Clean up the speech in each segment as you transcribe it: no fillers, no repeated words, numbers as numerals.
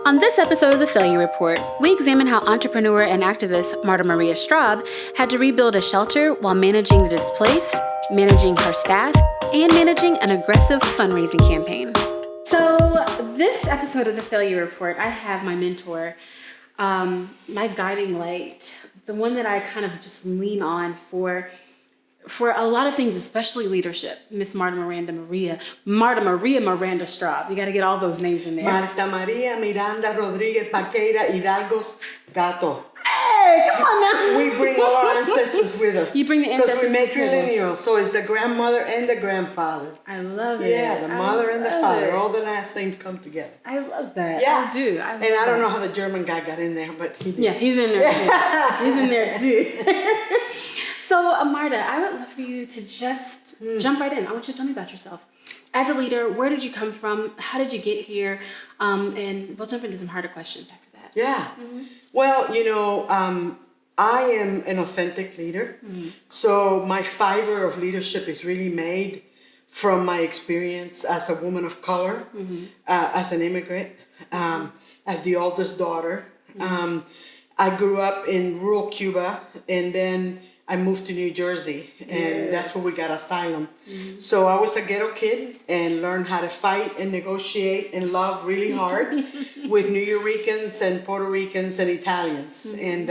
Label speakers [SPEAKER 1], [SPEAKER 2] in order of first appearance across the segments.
[SPEAKER 1] On this episode of The Failure Report, we examine how entrepreneur and activist Marta Maria Straub had to rebuild a shelter while managing the displaced, managing her staff, and managing an aggressive fundraising campaign. So this episode of The Failure Report, I have my mentor, my guiding light, the one that I kind of just lean on for a lot of things, especially leadership, Miss Marta Miranda Miranda Straub. You got to get all those names in there.
[SPEAKER 2] Marta Maria Miranda Rodriguez Paqueira Hidalgo's Gato.
[SPEAKER 1] Hey, come on now.
[SPEAKER 2] We bring all our ancestors with us.
[SPEAKER 1] You bring the ancestors
[SPEAKER 2] because we
[SPEAKER 1] with
[SPEAKER 2] matrilineal, so it's the grandmother and the grandfather.
[SPEAKER 1] I love it.
[SPEAKER 2] Yeah, the mother and the father, all the last names come together.
[SPEAKER 1] I love that.
[SPEAKER 2] Yeah.
[SPEAKER 1] I do.
[SPEAKER 2] I don't know how the German guy got in there, but he did.
[SPEAKER 1] Yeah, he's in there too. He's in there too. So, Marta, I would love for you to just jump right in. I want you to tell me about yourself. As a leader, where did you come from? How did you get here? And we'll jump into some harder questions after that.
[SPEAKER 2] Yeah. Mm-hmm. Well, I am an authentic leader. Mm-hmm. So my fiber of leadership is really made from my experience as a woman of color, as an immigrant, as the oldest daughter. Mm-hmm. I grew up in rural Cuba, and then I moved to New Jersey, and that's where we got asylum. Mm-hmm. So I was a ghetto kid and learned how to fight and negotiate and love really hard with New Yorkers and Puerto Ricans and Italians. Mm-hmm. And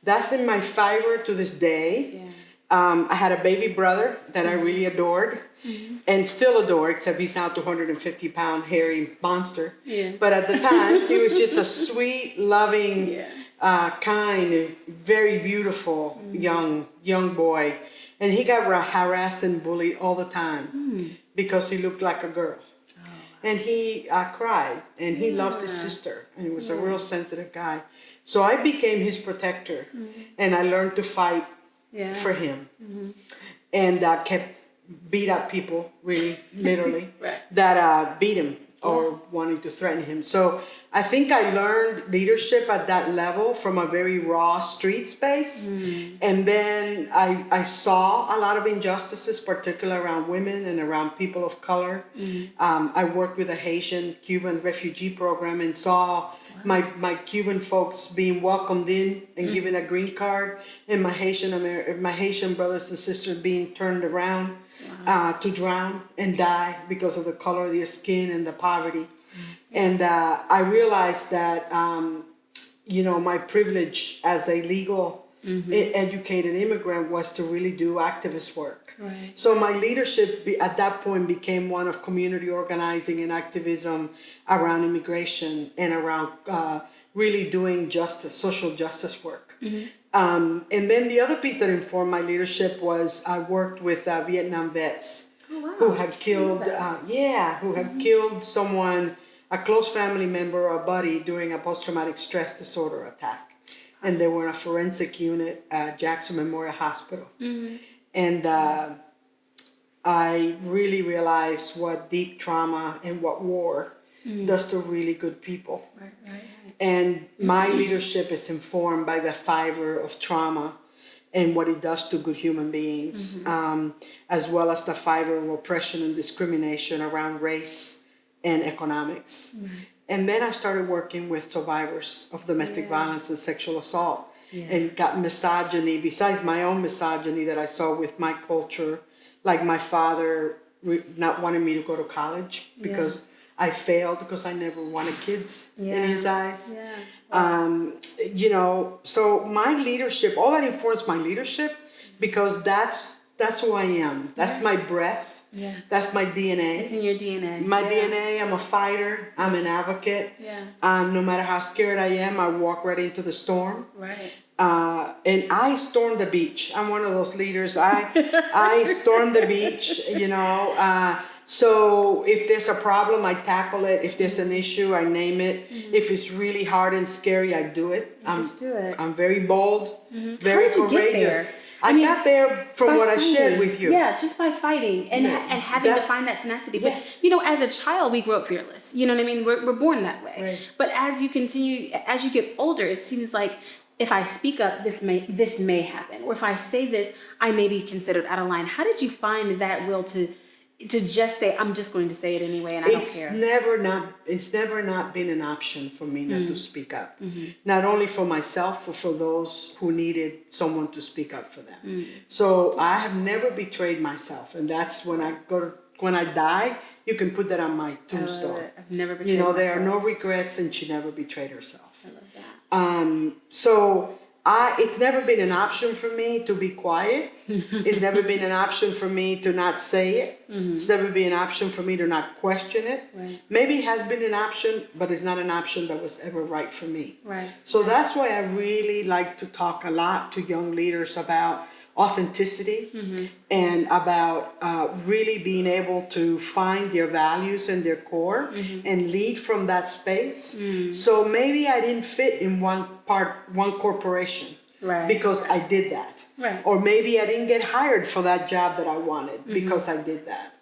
[SPEAKER 2] that's in my fiber to this day. Yeah. I had a baby brother that I really adored and still adore, except he's now 250-pound hairy monster. Yeah. But at the time, he was just a sweet, loving, kind, very beautiful young boy. And he got harassed and bullied all the time because he looked like a girl. Oh, wow. And he cried, and he loved his sister, and he was a real sensitive guy. So I became his protector, and I learned to fight for him. Mm-hmm. And kept beat up people, really, literally, that beat him or wanting to threaten him. So I think I learned leadership at that level from a very raw street space. And then I saw a lot of injustices, particularly around women and around people of color. I worked with a Haitian-Cuban refugee program and saw my Cuban folks being welcomed in and given a green card, and my Haitian brothers and sisters being turned around to drown and die because of the color of their skin and the poverty. And I realized that, my privilege as a legal, educated immigrant was to really do activist work. Right. So my leadership at that point became one of community organizing and activism around immigration and around really doing social justice work. And then the other piece that informed my leadership was I worked with Vietnam vets who had killed, killed someone, a close family member or a buddy during a post-traumatic stress disorder attack. And they were in a forensic unit at Jackson Memorial Hospital. And I really realized what deep trauma and what war does to really good people. Right. And my leadership is informed by the fiber of trauma and what it does to good human beings, as well as the fiber of oppression and discrimination around race and economics. And then I started working with survivors of domestic violence and sexual assault. And got misogyny, besides my own misogyny that I saw with my culture, like my father not wanting me to go to college because I failed because I never wanted kids in his eyes. So my leadership, all that informs my leadership because that's who I am. That's my breath. Yeah. That's my DNA.
[SPEAKER 1] It's in your DNA.
[SPEAKER 2] My DNA, I'm a fighter. I'm an advocate. No matter how scared I am, I walk right into the storm. Right. And I storm the beach. I'm one of those leaders. I storm the beach, So if there's a problem, I tackle it. If there's an issue, I name it. If it's really hard and scary, I do it.
[SPEAKER 1] Just do it.
[SPEAKER 2] I'm very bold, very courageous. I got there from what I shared with you.
[SPEAKER 1] Yeah, just by fighting and having to find that tenacity. But, as a child, we grow up fearless. You know what I mean? We're born that way. Right. But as you get older, it seems like if I speak up, this may happen. Or if I say this, I may be considered out of line. How did you find that will to to just say, I'm just going to say it anyway, and I don't care.
[SPEAKER 2] It's never not been an option for me not to speak up. Not only for myself, but for those who needed someone to speak up for them. So I have never betrayed myself, and that's when I die, you can put that on my tombstone.
[SPEAKER 1] I've never betrayed
[SPEAKER 2] there
[SPEAKER 1] myself.
[SPEAKER 2] are no regrets, and she never betrayed herself.
[SPEAKER 1] I love that.
[SPEAKER 2] So it's never been an option for me to be quiet. It's never been an option for me to not say it. It's never been an option for me to not question it.
[SPEAKER 1] Right.
[SPEAKER 2] Maybe it has been an option, but it's not an option that was ever right for me.
[SPEAKER 1] Right.
[SPEAKER 2] So that's why I really like to talk a lot to young leaders about authenticity and about really being able to find their values and their core and lead from that space. So maybe I didn't fit in one corporation because I did that.
[SPEAKER 1] Right.
[SPEAKER 2] Or maybe I didn't get hired for that job that I wanted because I did that.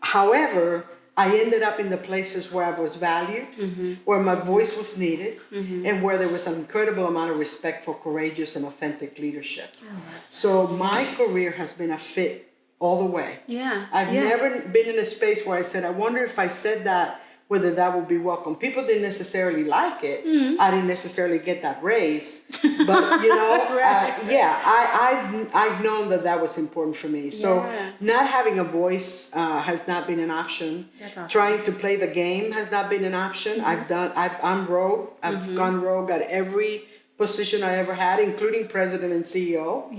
[SPEAKER 2] However, I ended up in the places where I was valued, where my voice was needed, and where there was an incredible amount of respect for courageous and authentic leadership. So my career has been a fit all the way.
[SPEAKER 1] Yeah.
[SPEAKER 2] I've never been in a space where I said, I wonder if I said that, whether that would be welcome. People didn't necessarily like it. I didn't necessarily get that raise, but I've known that was important for me. So not having a voice has not been an option.
[SPEAKER 1] That's awesome.
[SPEAKER 2] Trying to play the game has not been an option. I'm rogue. I've gone rogue at every position I ever had, including president and CEO,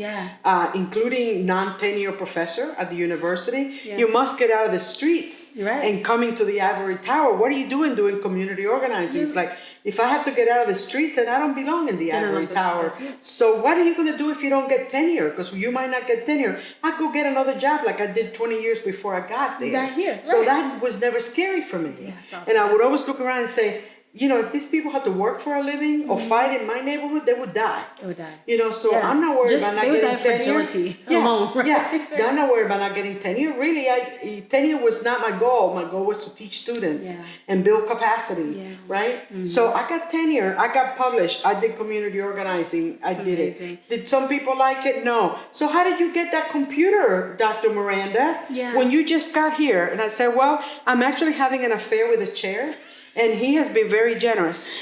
[SPEAKER 2] including non-tenure professor at the university. You must get out of the streets and coming to the ivory tower. What are you doing community organizing? It's like, if I have to get out of the streets, then I don't belong in the ivory tower. So what are you going to do if you don't get tenure? Because you might not get tenure. I'd go get another job like I did 20 years before I got there. So that was never scary for me.
[SPEAKER 1] Yeah, awesome.
[SPEAKER 2] And I would always look around and say, if these people had to work for a living or fight in my neighborhood, they would die.
[SPEAKER 1] They would die.
[SPEAKER 2] So I'm not worried about not getting tenure. I'm not worried about not getting tenure. Really, tenure was not my goal. My goal was to teach students and build capacity, right? So I got tenure. I got published. I did community organizing. I did it. Did some people like it? No. So how did you get that computer, Dr. Miranda, when you just got here? And I said, well, I'm actually having an affair with a chair. And he has been very generous.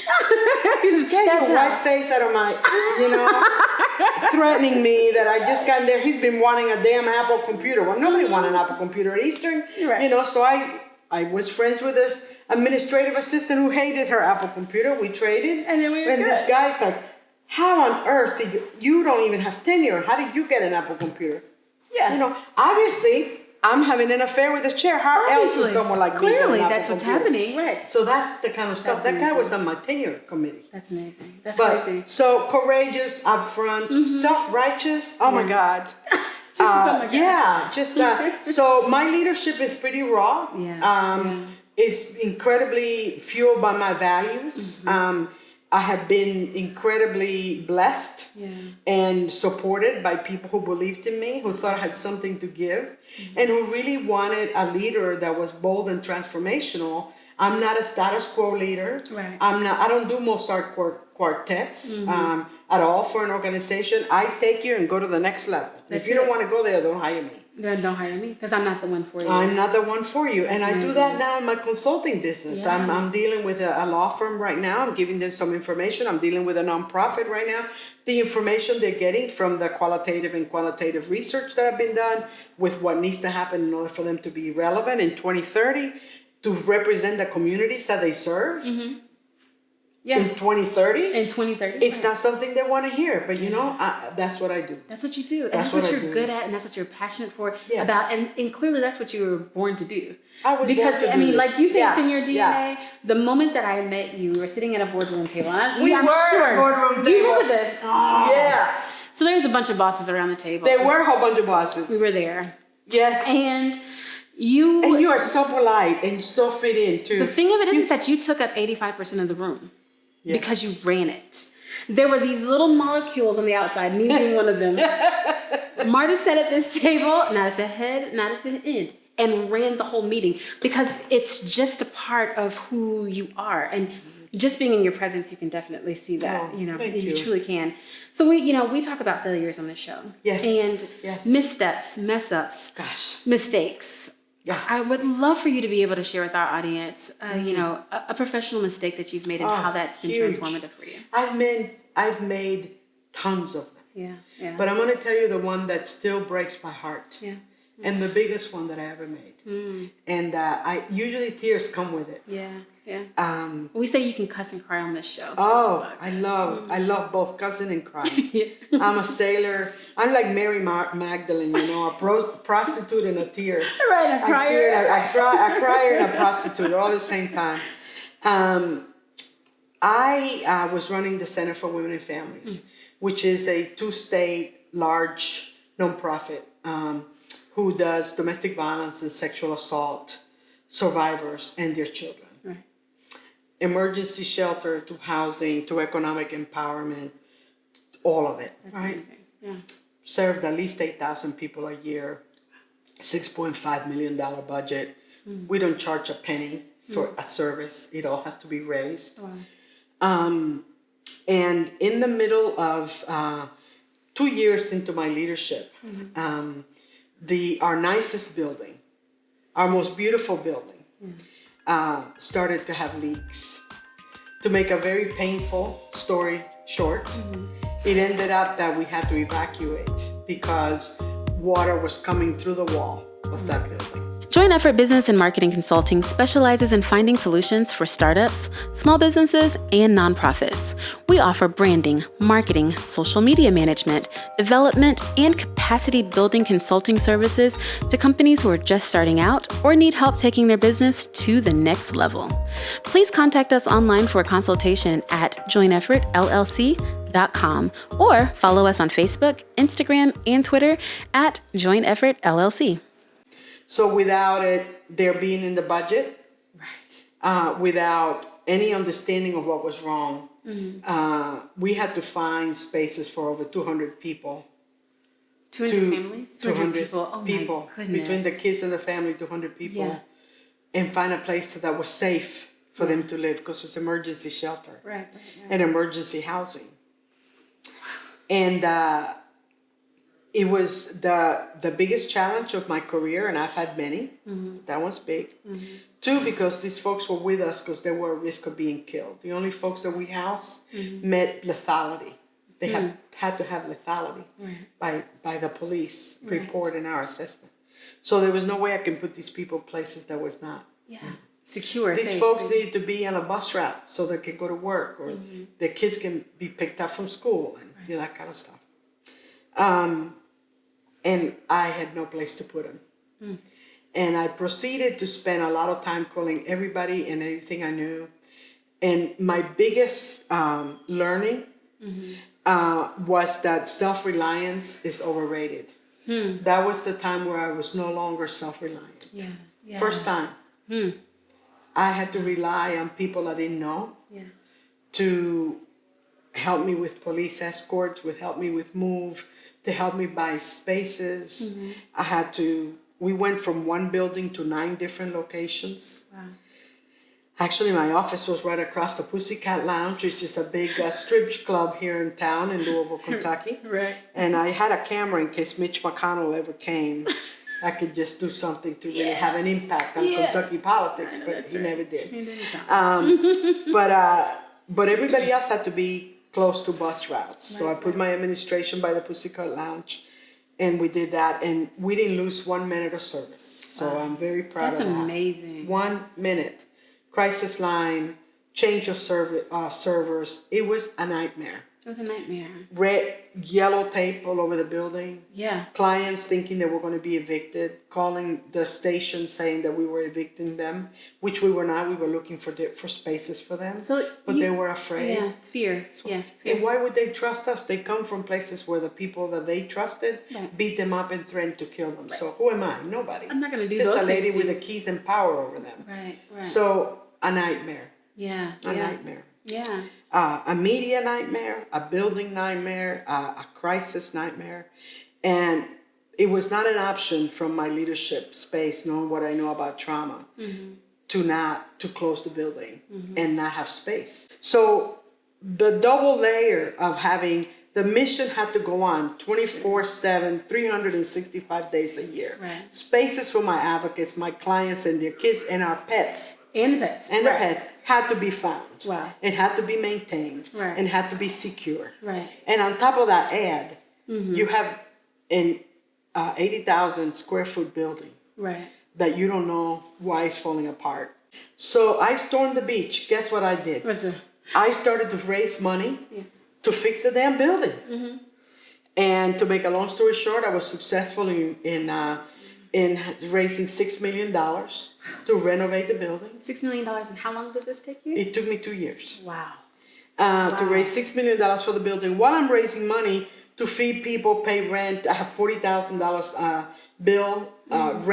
[SPEAKER 2] Get your white face out of my, threatening me that I just got there. He's been wanting a damn Apple computer. Well, nobody wanted an Apple computer at Eastern. So I was friends with this administrative assistant who hated her Apple computer. We traded. And then this guy's like, how on earth did you don't even have tenure. How did you get an Apple computer? Obviously, I'm having an affair with a chair. How else would someone like me get an Apple
[SPEAKER 1] that's what's happening, right?
[SPEAKER 2] So that's the kind of stuff. That guy was on my tenure committee.
[SPEAKER 1] That's amazing. That's crazy.
[SPEAKER 2] So courageous, upfront, self-righteous. Oh my God. So my leadership is pretty raw. It's incredibly fueled by my values. I have been incredibly blessed and supported by people who believed in me, who thought I had something to give, and who really wanted a leader that was bold and transformational. I'm not a status quo leader. I don't do Mozart quartets at all for an organization. I take you and go to the next level. If you don't want to go there, don't hire me.
[SPEAKER 1] Then don't hire me because I'm not the one for you.
[SPEAKER 2] I'm not the one for you. And I do that now in my consulting business. I'm dealing with a law firm right now. I'm giving them some information. I'm dealing with a nonprofit right now. The information they're getting from the qualitative and quantitative research that have been done with what needs to happen in order for them to be relevant in 2030 to represent the communities that they serve. In 2030?
[SPEAKER 1] In 2030.
[SPEAKER 2] It's not something they want to hear, but that's what I do.
[SPEAKER 1] That's what you do. And that's what you're good at, and that's what you're passionate for about. And clearly that's what you were born to do.
[SPEAKER 2] I was
[SPEAKER 1] because,
[SPEAKER 2] born to do this.
[SPEAKER 1] like you say, it's in your DNA. The moment that I met you, we were sitting at a boardroom table. And
[SPEAKER 2] we
[SPEAKER 1] I'm
[SPEAKER 2] were
[SPEAKER 1] sure.
[SPEAKER 2] at a boardroom table.
[SPEAKER 1] Do you remember this? Oh.
[SPEAKER 2] Yeah.
[SPEAKER 1] So there's a bunch of bosses around the table.
[SPEAKER 2] There were a whole bunch of bosses.
[SPEAKER 1] We were there.
[SPEAKER 2] Yes.
[SPEAKER 1] And you
[SPEAKER 2] are so polite and so fit in, too.
[SPEAKER 1] The thing of it is that you took up 85% of the room. Because you ran it. There were these little molecules on the outside, me being one of them. Marta sat at this table, not at the head, not at the end, and ran the whole meeting because it's just a part of who you are. And just being in your presence, you can definitely see that.
[SPEAKER 2] Oh,
[SPEAKER 1] You know,
[SPEAKER 2] thank
[SPEAKER 1] you
[SPEAKER 2] you.
[SPEAKER 1] truly can. So we talk about failures on this show.
[SPEAKER 2] Yes.
[SPEAKER 1] And
[SPEAKER 2] Yes.
[SPEAKER 1] missteps, mess ups,
[SPEAKER 2] Gosh.
[SPEAKER 1] mistakes.
[SPEAKER 2] Yeah.
[SPEAKER 1] I would love for you to be able to share with our audience, a professional mistake that you've made and how that's been
[SPEAKER 2] huge.
[SPEAKER 1] transformative for you.
[SPEAKER 2] I've made tons of them.
[SPEAKER 1] Yeah, yeah.
[SPEAKER 2] But I'm going to tell you the one that still breaks my heart.
[SPEAKER 1] Yeah.
[SPEAKER 2] And the biggest one that I ever made. And I usually tears come with it.
[SPEAKER 1] Yeah, yeah. We say you can cuss and cry on this show.
[SPEAKER 2] I love both cussing and crying.
[SPEAKER 1] Yeah.
[SPEAKER 2] I'm a sailor. I'm like Mary Magdalene, a prostitute and a tear.
[SPEAKER 1] Right, a crier.
[SPEAKER 2] I cry and a prostitute all at the same time. I was running the Center for Women and Families, which is a 2-state large nonprofit who does domestic violence and sexual assault survivors and their children.
[SPEAKER 1] Right.
[SPEAKER 2] Emergency shelter to housing to economic empowerment, all of it.
[SPEAKER 1] That's
[SPEAKER 2] right?
[SPEAKER 1] amazing. Yeah.
[SPEAKER 2] Served at least 8,000 people a year, $6.5 million budget. We don't charge a penny for a service. It all has to be raised.
[SPEAKER 1] Wow.
[SPEAKER 2] And in the middle of 2 years into my leadership, our nicest building, our most beautiful building, started to have leaks. To make a very painful story short, it ended up that we had to evacuate because water was coming through the wall of that building.
[SPEAKER 1] Joint Effort Business and Marketing Consulting specializes in finding solutions for startups, small businesses, and nonprofits. We offer branding, marketing, social media management, development, and capacity building consulting services to companies who are just starting out or need help taking their business to the next level. Please contact us online for a consultation at jointeffortllc.com or follow us on Facebook, Instagram, and Twitter at Joint Effort LLC.
[SPEAKER 2] So without it, there being in the budget, without any understanding of what was wrong, we had to find spaces for over 200 people.
[SPEAKER 1] 200 families?
[SPEAKER 2] 200
[SPEAKER 1] people. Oh
[SPEAKER 2] people.
[SPEAKER 1] My goodness.
[SPEAKER 2] Between the kids and the family, 200 people.
[SPEAKER 1] Yeah.
[SPEAKER 2] And find a place that was safe for them to live because it's emergency shelter
[SPEAKER 1] Right.
[SPEAKER 2] and emergency housing. And it was the biggest challenge of my career, and I've had many. That one's big. 2, because these folks were with us because they were at risk of being killed. The only folks that we housed met lethality. They had to have lethality by the police report and our assessment. So there was no way I can put these people places that was not.
[SPEAKER 1] Yeah. Secure.
[SPEAKER 2] These
[SPEAKER 1] safe.
[SPEAKER 2] folks need to be on a bus route so they can go to work, or their kids can be picked up from school and that kind of stuff. And I had no place to put them. And I proceeded to spend a lot of time calling everybody and everything I knew. And my biggest learning was that self-reliance is overrated. That was the time where I was no longer self-reliant.
[SPEAKER 1] Yeah.
[SPEAKER 2] First time. I had to rely on people I didn't know to help me with police escorts, would help me with move, to help me buy spaces. We went from one building to 9 different locations.
[SPEAKER 1] Wow.
[SPEAKER 2] Actually, my office was right across the Pussycat Lounge, which is a big strip club here in town in Louisville, Kentucky.
[SPEAKER 1] Right.
[SPEAKER 2] And I had a camera in case Mitch McConnell ever came. I could just do something to really have an impact on Kentucky politics, but he never did. But everybody else had to be close to bus routes. So I put my administration by the Pussycat Lounge, and we did that, and we didn't lose 1 minute of service. So I'm very proud of that.
[SPEAKER 1] That's amazing.
[SPEAKER 2] 1 minute. Crisis line, change of servers. It was a nightmare.
[SPEAKER 1] It was a nightmare.
[SPEAKER 2] Red, yellow tape all over the building.
[SPEAKER 1] Yeah.
[SPEAKER 2] Clients thinking they were going to be evicted, calling the station saying that we were evicting them, which we were not. We were looking for spaces for them, but they were afraid.
[SPEAKER 1] Yeah, fear. Fear.
[SPEAKER 2] And why would they trust us? They come from places where the people that they trusted beat them up and threatened to kill them. Right. So who am I? Nobody.
[SPEAKER 1] I'm not going to do
[SPEAKER 2] just
[SPEAKER 1] those
[SPEAKER 2] a lady
[SPEAKER 1] things
[SPEAKER 2] with the keys and power over them.
[SPEAKER 1] Right.
[SPEAKER 2] So a nightmare.
[SPEAKER 1] Yeah.
[SPEAKER 2] A nightmare.
[SPEAKER 1] Yeah.
[SPEAKER 2] A media nightmare, a building nightmare, a crisis nightmare. And it was not an option from my leadership space, knowing what I know about trauma, to close the building and not have space. So the double layer of having the mission had to go on 24/7, 365 days a year.
[SPEAKER 1] Right.
[SPEAKER 2] Spaces for my advocates, my clients and their kids and our pets.
[SPEAKER 1] And the pets.
[SPEAKER 2] And the pets had to be found.
[SPEAKER 1] Wow.
[SPEAKER 2] It had to be maintained.
[SPEAKER 1] Right.
[SPEAKER 2] And had to be secure.
[SPEAKER 1] Right.
[SPEAKER 2] And on top of that you have an 80,000 square foot building.
[SPEAKER 1] Right.
[SPEAKER 2] That you don't know why it's falling apart. So I stormed the beach. Guess what I did?
[SPEAKER 1] What's it?
[SPEAKER 2] I started to raise money to fix the damn building. And to make a long story short, I was successful in raising $6 million to renovate the building.
[SPEAKER 1] $6 million. And how long did this take you?
[SPEAKER 2] It took me 2 years.
[SPEAKER 1] Wow.
[SPEAKER 2] To raise $6 million for the building while I'm raising money to feed people, pay rent. I have $40,000 bill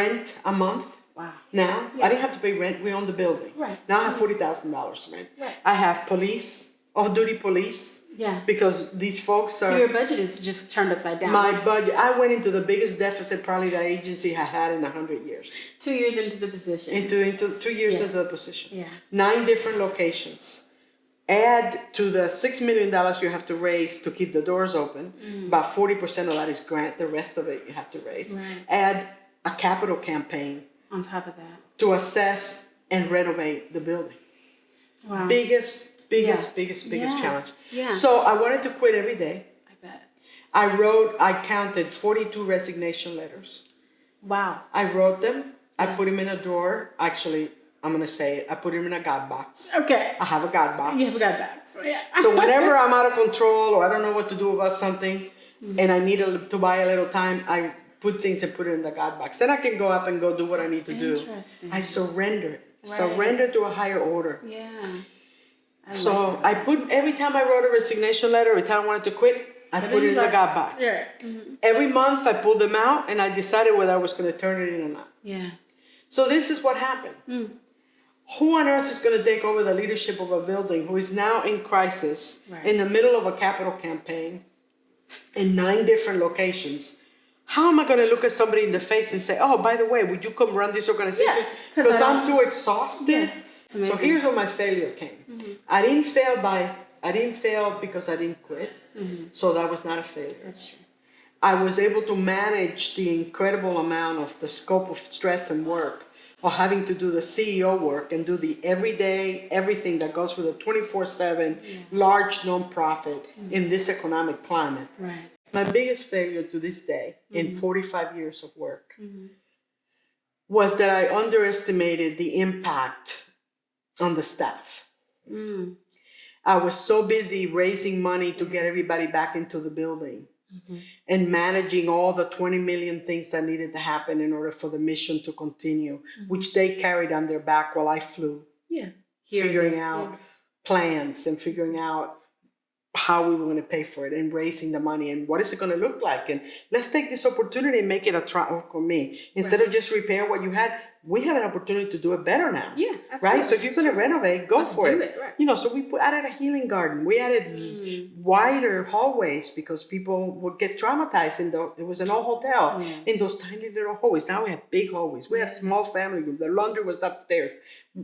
[SPEAKER 2] rent a month.
[SPEAKER 1] Wow.
[SPEAKER 2] Now, I didn't have to pay rent. We own the building.
[SPEAKER 1] Right.
[SPEAKER 2] Now I have $40,000 rent.
[SPEAKER 1] Right.
[SPEAKER 2] I have police, off-duty police.
[SPEAKER 1] Yeah.
[SPEAKER 2] Because these folks are...
[SPEAKER 1] So your budget is just turned upside down.
[SPEAKER 2] My budget. I went into the biggest deficit probably that agency had in 100 years.
[SPEAKER 1] 2 years into the position.
[SPEAKER 2] Into 2 years into the position.
[SPEAKER 1] Yeah.
[SPEAKER 2] 9 different locations. Add to the $6 million you have to raise to keep the doors open. About 40% of that is grant. The rest of it you have to raise.
[SPEAKER 1] Right.
[SPEAKER 2] Add a capital campaign
[SPEAKER 1] On top of that.
[SPEAKER 2] to assess and renovate the building.
[SPEAKER 1] Wow.
[SPEAKER 2] Biggest
[SPEAKER 1] Yeah.
[SPEAKER 2] challenge.
[SPEAKER 1] Yeah.
[SPEAKER 2] So I wanted to quit every day.
[SPEAKER 1] I bet.
[SPEAKER 2] I counted 42 resignation letters.
[SPEAKER 1] Wow.
[SPEAKER 2] I wrote them. I put them in a drawer. Actually, I'm going to say it. I put them in a God box.
[SPEAKER 1] Okay.
[SPEAKER 2] I have a God box.
[SPEAKER 1] You have got back. Yeah.
[SPEAKER 2] So whenever I'm out of control or I don't know what to do about something and I need to buy a little time, I put things and put it in the God box. Then I can go up and go do what I need to do.
[SPEAKER 1] Interesting.
[SPEAKER 2] I surrender.
[SPEAKER 1] Right.
[SPEAKER 2] Surrender to a higher order.
[SPEAKER 1] Yeah.
[SPEAKER 2] So I put, every time I wrote a resignation letter, every time I wanted to quit, I put it in the God box.
[SPEAKER 1] Yeah.
[SPEAKER 2] Every month I pulled them out and I decided whether I was going to turn it in or not.
[SPEAKER 1] Yeah.
[SPEAKER 2] So this is what happened. Who on earth is going to take over the leadership of a building who is now in crisis, in the middle of a capital campaign, in 9 different locations? How am I going to look at somebody in the face and say, oh, by the way, would you come run this organization? Because I'm too exhausted. So here's where my failure came. I didn't fail because I didn't quit. So that was not a failure.
[SPEAKER 1] That's true.
[SPEAKER 2] I was able to manage the incredible amount of the scope of stress and work or having to do the CEO work and do the everyday, everything that goes with a 24/7 large nonprofit in this economic climate.
[SPEAKER 1] Right.
[SPEAKER 2] My biggest failure to this day in 45 years of work was that I underestimated the impact on the staff. I was so busy raising money to get everybody back into the building and managing all the 20 million things that needed to happen in order for the mission to continue, which they carried on their back while I flew.
[SPEAKER 1] Yeah.
[SPEAKER 2] Figuring out plans and figuring out how we were going to pay for it and raising the money and what is it going to look like. And let's take this opportunity and make it a trial for me. Instead of just repair what you had, we have an opportunity to do it better now.
[SPEAKER 1] Yeah, absolutely.
[SPEAKER 2] Right? So if you're going to renovate, go for it.
[SPEAKER 1] Right.
[SPEAKER 2] You know, so we added a healing garden. We added wider hallways because people would get traumatized it was an old hotel in those tiny little hallways. Now we have big hallways. We have small family rooms. The laundry was upstairs.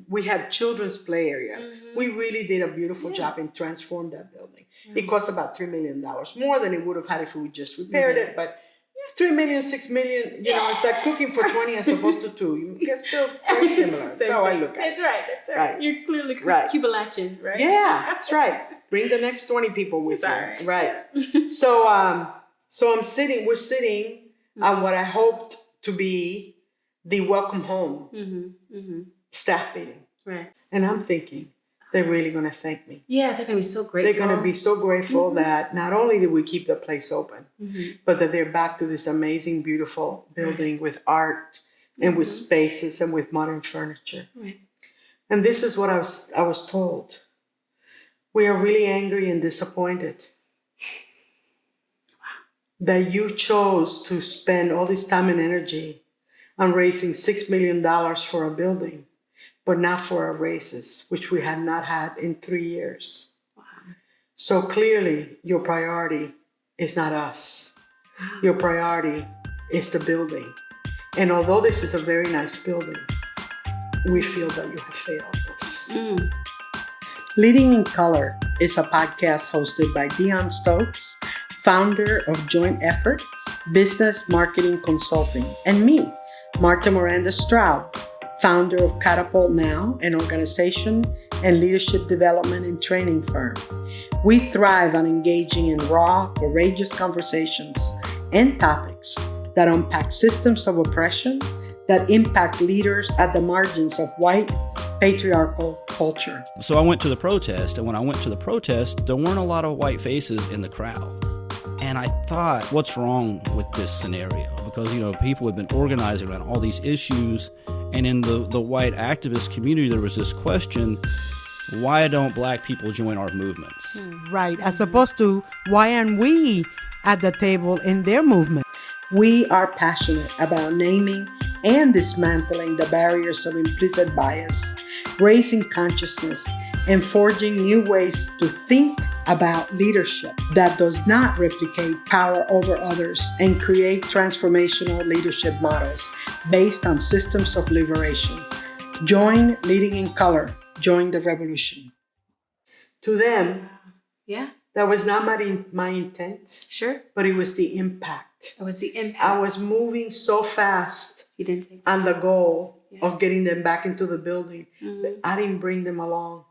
[SPEAKER 2] We had children's play area. We really did a beautiful job and transformed that building. It cost about $3 million more than it would have had if we just repaired it, but 3 million, 6 million, it's like cooking for 20 as opposed to 2. It's still very similar. That's how I look at it.
[SPEAKER 1] That's right. You're clearly Cubalachen, right?
[SPEAKER 2] Yeah, that's right. Bring the next 20 people with you. Right. So we're sitting at what I hoped to be the welcome home staff meeting.
[SPEAKER 1] Right.
[SPEAKER 2] And I'm thinking, they're really going to thank me.
[SPEAKER 1] Yeah, they're going to be so grateful.
[SPEAKER 2] They're going to be so grateful that not only did we keep the place open, but that they're back to this amazing, beautiful building with art and with spaces and with modern furniture.
[SPEAKER 1] Right.
[SPEAKER 2] And this is what I was told. We are really angry and disappointed that you chose to spend all this time and energy on raising $6 million for a building, but not for our raises, which we had not had in 3 years. Wow. So clearly, your priority is not us. Your priority is the building. And although this is a very nice building, we feel that you have failed us. Leading in Color is a podcast hosted by Dion Stokes, founder of Joint Effort, Business Marketing Consulting, and me, Marta Miranda Straub, founder of Catapult Now, an organization and leadership development and training firm. We thrive on engaging in raw, courageous conversations and topics that unpack systems of oppression that impact leaders at the margins of white, patriarchal culture.
[SPEAKER 3] So I went to the protest, and when I went to the protest, there weren't a lot of white faces in the crowd. And I thought, what's wrong with this scenario? Because, people have been organizing around all these issues, and in the white activist community, there was this question, why don't black people join our movements?
[SPEAKER 4] Right, as opposed to, why aren't we at the table in their movement?
[SPEAKER 2] We are passionate about naming and dismantling the barriers of implicit bias, raising consciousness, and forging new ways to think about leadership that does not replicate power over others and create transformational leadership models based on systems of liberation. Join Leading in Color. Join the revolution. To them, that was not my intent.
[SPEAKER 1] Sure.
[SPEAKER 2] But it was the impact.
[SPEAKER 1] It was the impact.
[SPEAKER 2] I was moving so fast
[SPEAKER 1] You didn't take time.
[SPEAKER 2] on the goal of getting them back into the building. But I didn't bring them along.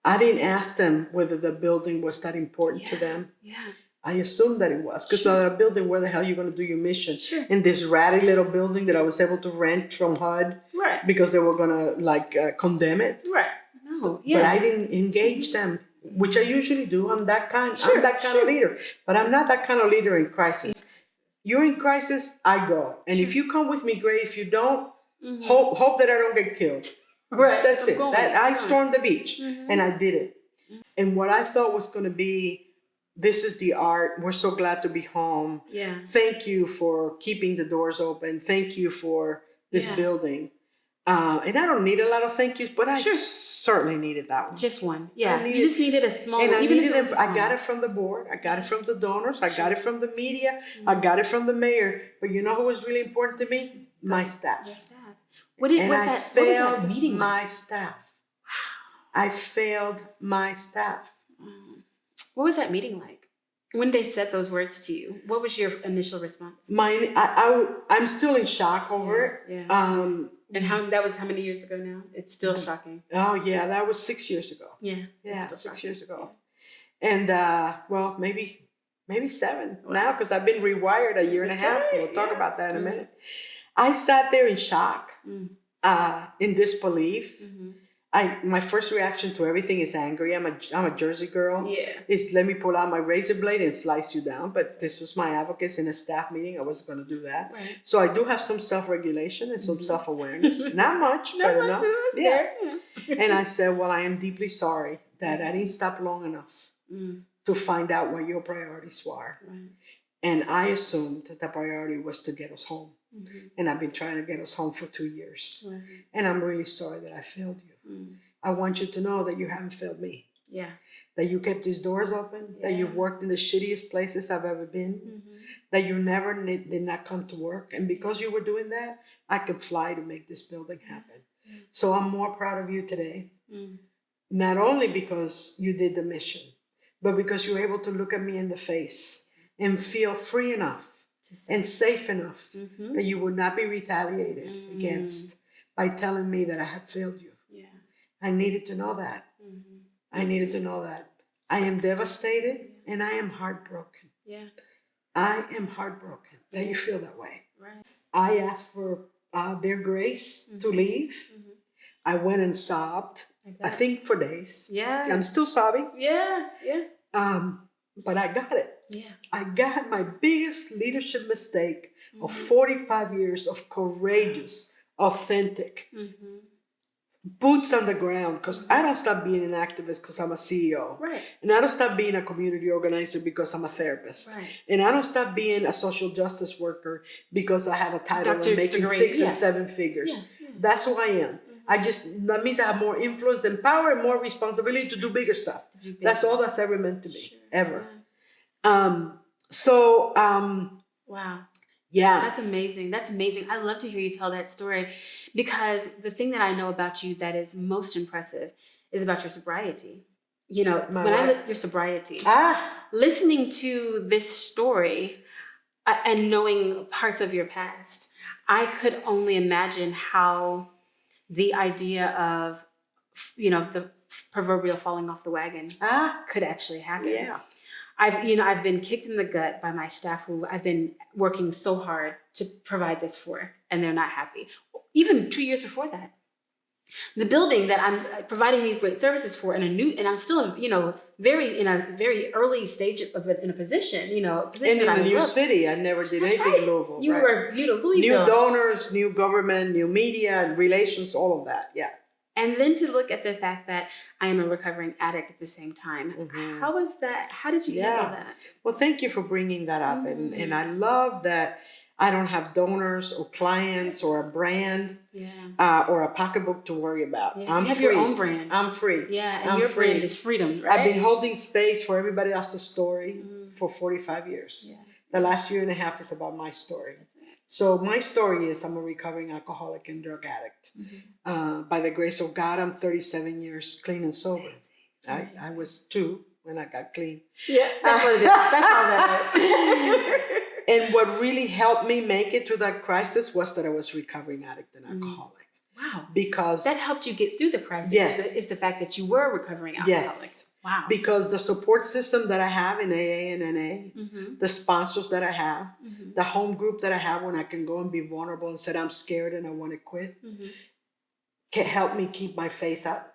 [SPEAKER 2] I didn't ask them whether the building was that important to them.
[SPEAKER 1] Yeah.
[SPEAKER 2] I assumed that it was. Because without a building, where the hell are you going to do your mission?
[SPEAKER 1] Sure.
[SPEAKER 2] In this ratty little building that I was able to rent from HUD.
[SPEAKER 1] Right.
[SPEAKER 2] Because they were going to condemn it.
[SPEAKER 1] Right. No.
[SPEAKER 2] So, but I didn't engage them, which I usually do. I'm that kind of leader. But I'm not that kind of leader in crisis. You're in crisis, I go. And if you come with me, great. If you don't, hope that I don't get killed.
[SPEAKER 1] Right.
[SPEAKER 2] That's it. I stormed the beach and I did it. And what I thought was going to be, this is the art. We're so glad to be home.
[SPEAKER 1] Yeah.
[SPEAKER 2] Thank you for keeping the doors open. Thank you for this building. And I don't need a lot of thank yous, but I certainly needed that one.
[SPEAKER 1] Just one. Yeah. You just needed a small one.
[SPEAKER 2] I got it from the board. I got it from the donors. I got it from the media. I got it from the mayor. But you know who was really important to me? My staff.
[SPEAKER 1] Your staff. What was that meeting
[SPEAKER 2] my
[SPEAKER 1] like?
[SPEAKER 2] staff. I failed my staff.
[SPEAKER 1] What was that meeting like? When they said those words to you, what was your initial response?
[SPEAKER 2] I'm still in shock over it.
[SPEAKER 1] Yeah. And that was how many years ago now? It's still shocking.
[SPEAKER 2] Oh yeah, that was 6 years ago.
[SPEAKER 1] Yeah.
[SPEAKER 2] Yeah, 6 years ago. And maybe 7 now, because I've been rewired a year and a half. We'll talk about that in a minute. I sat there in shock, in disbelief. My first reaction to everything is angry. I'm a Jersey girl.
[SPEAKER 1] Yeah.
[SPEAKER 2] It's let me pull out my razor blade and slice you down. But this was my advocates in a staff meeting. I wasn't going to do that.
[SPEAKER 1] Right.
[SPEAKER 2] So I do have some self-regulation and some self-awareness. Not much,
[SPEAKER 1] Not
[SPEAKER 2] but
[SPEAKER 1] much.
[SPEAKER 2] enough.
[SPEAKER 1] It was there. Yeah.
[SPEAKER 2] And I said, well, I am deeply sorry that I didn't stop long enough to find out what your priorities were.
[SPEAKER 1] Right.
[SPEAKER 2] And I assumed that the priority was to get us home. And I've been trying to get us home for 2 years.
[SPEAKER 1] Right.
[SPEAKER 2] And I'm really sorry that I failed you. I want you to know that you haven't failed me.
[SPEAKER 1] Yeah.
[SPEAKER 2] That you kept these doors open, that you've worked in the shittiest places I've ever been, that you never did not come to work. And because you were doing that, I could fly to make this building happen. So I'm more proud of you today. Not only because you did the mission, but because you were able to look at me in the face and feel free enough and safe enough that you would not be retaliated against by telling me that I had failed you.
[SPEAKER 1] Yeah.
[SPEAKER 2] I needed to know that. I needed to know that. I am devastated and I am heartbroken.
[SPEAKER 1] Yeah.
[SPEAKER 2] I am heartbroken that you feel that way.
[SPEAKER 1] Right.
[SPEAKER 2] I asked for their grace to leave. I went and sobbed, I think for days.
[SPEAKER 1] Yeah.
[SPEAKER 2] I'm still sobbing.
[SPEAKER 1] Yeah. Yeah.
[SPEAKER 2] But I got it.
[SPEAKER 1] Yeah.
[SPEAKER 2] I got my biggest leadership mistake of 45 years of courageous, authentic, boots on the ground, because I don't stop being an activist because I'm a CEO.
[SPEAKER 1] Right.
[SPEAKER 2] And I don't stop being a community organizer because I'm a therapist.
[SPEAKER 1] Right.
[SPEAKER 2] And I don't stop being a social justice worker because I have a title and
[SPEAKER 1] Doctorate
[SPEAKER 2] making
[SPEAKER 1] degree.
[SPEAKER 2] 6 and 7 figures.
[SPEAKER 1] Yeah.
[SPEAKER 2] That's who I am. That means I have more influence and power and more responsibility to do bigger stuff. That's all that's ever meant to be, ever.
[SPEAKER 1] Yeah.
[SPEAKER 2] Wow. Yeah.
[SPEAKER 1] That's amazing. That's amazing. I love to hear you tell that story, because the thing that I know about you that is most impressive is about your sobriety. You know, your sobriety. Listening to this story and knowing parts of your past, I could only imagine how the idea of, the proverbial falling off the wagon could actually happen.
[SPEAKER 2] Yeah.
[SPEAKER 1] I've been kicked in the gut by my staff who I've been working so hard to provide this for, and they're not happy. Even 2 years before that, the building that I'm providing these great services for and I'm still, in a very early stage in a position,
[SPEAKER 2] in a new city. I never did anything in Louisville.
[SPEAKER 1] You were new to Louisville.
[SPEAKER 2] New donors, new government, new media, relations, all of that. Yeah.
[SPEAKER 1] And then to look at the fact that I am a recovering addict at the same time.
[SPEAKER 2] Mm-hmm.
[SPEAKER 1] How was that? How did you handle that?
[SPEAKER 2] Well, thank you for bringing that up. And I love that I don't have donors or clients or a brand or a pocketbook to worry about.
[SPEAKER 1] Yeah.
[SPEAKER 2] I'm
[SPEAKER 1] you have
[SPEAKER 2] free.
[SPEAKER 1] your own brand.
[SPEAKER 2] I'm free.
[SPEAKER 1] Yeah, and
[SPEAKER 2] I'm
[SPEAKER 1] your
[SPEAKER 2] free.
[SPEAKER 1] brand is freedom, right?
[SPEAKER 2] I've been holding space for everybody else's story for 45 years. Yeah. The last year and a half is about my story. So my story is I'm a recovering alcoholic and drug addict. By the grace of God, I'm 37 years clean and sober. I was 2 when I got clean.
[SPEAKER 1] Yeah, that's what it is. That's all that is.
[SPEAKER 2] And what really helped me make it through that crisis was that I was a recovering addict and alcoholic.
[SPEAKER 1] Wow.
[SPEAKER 2] Because
[SPEAKER 1] that helped you get through the crisis.
[SPEAKER 2] Yes.
[SPEAKER 1] Is the fact that you were a recovering alcoholic.
[SPEAKER 2] Yes.
[SPEAKER 1] Wow.
[SPEAKER 2] Because the support system that I have in AA and NA, the sponsors that I have, the home group that I have when I can go and be vulnerable and say I'm scared and I want to quit, can help me keep my face up,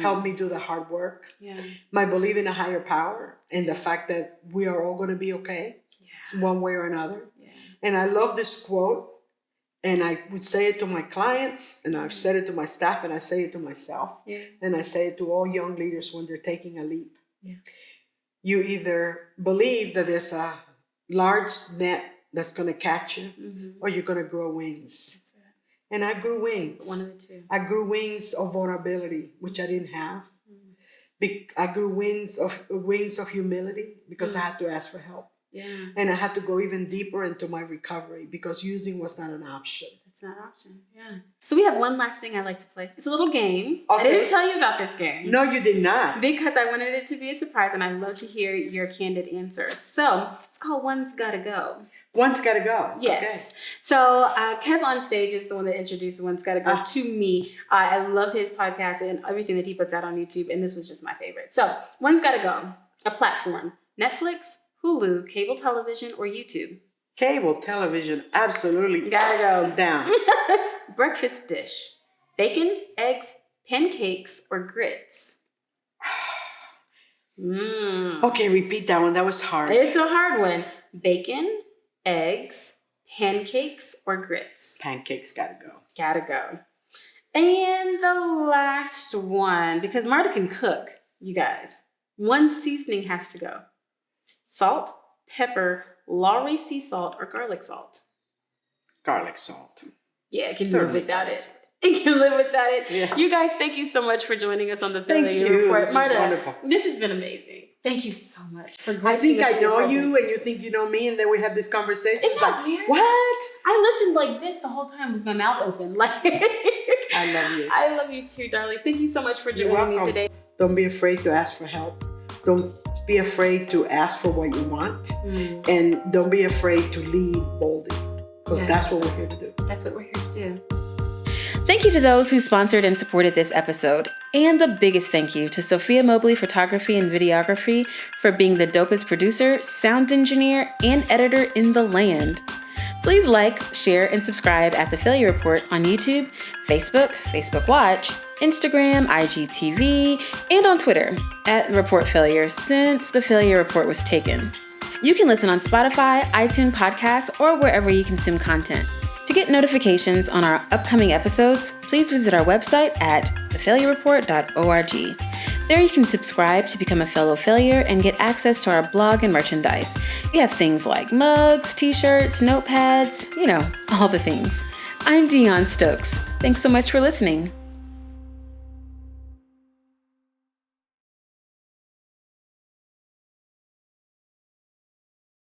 [SPEAKER 2] help me do the hard work. Yeah. My belief in a higher power and the fact that we are all going to be okay, one way or another. Yeah. And I love this quote. And I would say it to my clients, and I've said it to my staff, and I say it to myself, and I say it to all young leaders when they're taking a leap. Yeah. You either believe that there's a large net that's going to catch you, or you're going to grow wings. And I grew wings.
[SPEAKER 1] One of the two.
[SPEAKER 2] I grew wings of vulnerability, which I didn't have. I grew wings of humility because I had to ask for help. Yeah. And I had to go even deeper into my recovery because using was not an option.
[SPEAKER 1] It's not an option, yeah. So we have one last thing I like to play. It's a little game.
[SPEAKER 2] Okay.
[SPEAKER 1] I didn't tell you about this game.
[SPEAKER 2] No, you did not.
[SPEAKER 1] Because I wanted it to be a surprise, and I love to hear your candid answers. So it's called One's Gotta Go.
[SPEAKER 2] One's Gotta Go.
[SPEAKER 1] Yes. Okay. So Kev on stage is the one that introduced One's Gotta Go to me. I love his podcast and everything that he puts out on YouTube, and this was just my favorite. So One's Gotta Go, a platform, Netflix, Hulu, cable television, or YouTube?
[SPEAKER 2] Cable television, absolutely.
[SPEAKER 1] Gotta go.
[SPEAKER 2] Down.
[SPEAKER 1] Breakfast dish, bacon, eggs, pancakes, or grits?
[SPEAKER 2] Okay, repeat that one. That was hard.
[SPEAKER 1] It's a hard one. Bacon, eggs, pancakes, or grits?
[SPEAKER 2] Pancakes gotta go.
[SPEAKER 1] Gotta go. And the last one, because Marta can cook, you guys. One seasoning has to go. Salt, pepper, Lowry sea salt, or garlic salt?
[SPEAKER 2] Garlic salt.
[SPEAKER 1] Yeah, it can live without it. It can live without it. Yeah. You guys, thank you so much for joining us on the Failure Report. Marta, wonderful. This has been amazing. Thank you so much for
[SPEAKER 2] I think I know you and you think you know me, and then we have this conversation.
[SPEAKER 1] It's like, weird. What? I listened like this the whole time with my mouth open. Like,
[SPEAKER 2] I love you.
[SPEAKER 1] I love you too, darling. Thank you so much for joining me today.
[SPEAKER 2] Don't be afraid to ask for help. Don't be afraid to ask for what you want. And don't be afraid to lead boldly. Because that's what we're here to do.
[SPEAKER 1] That's what we're here to do. Thank you to those who sponsored and supported this episode. And the biggest thank you to Sophia Mobley Photography and Videography for being the dopest producer, sound engineer, and editor in the land. Please like, share, and subscribe at The Failure Report on YouTube, Facebook, Facebook Watch, Instagram, IGTV, and on Twitter at Report Failure since The Failure Report was taken. You can listen on Spotify, iTunes Podcasts, or wherever you consume content. To get notifications on our upcoming episodes, please visit our website at thefailurereport.org. There you can subscribe to become a fellow failure and get access to our blog and merchandise. We have things like mugs, t-shirts, notepads, all the things. I'm Dion Stokes. Thanks so much for listening.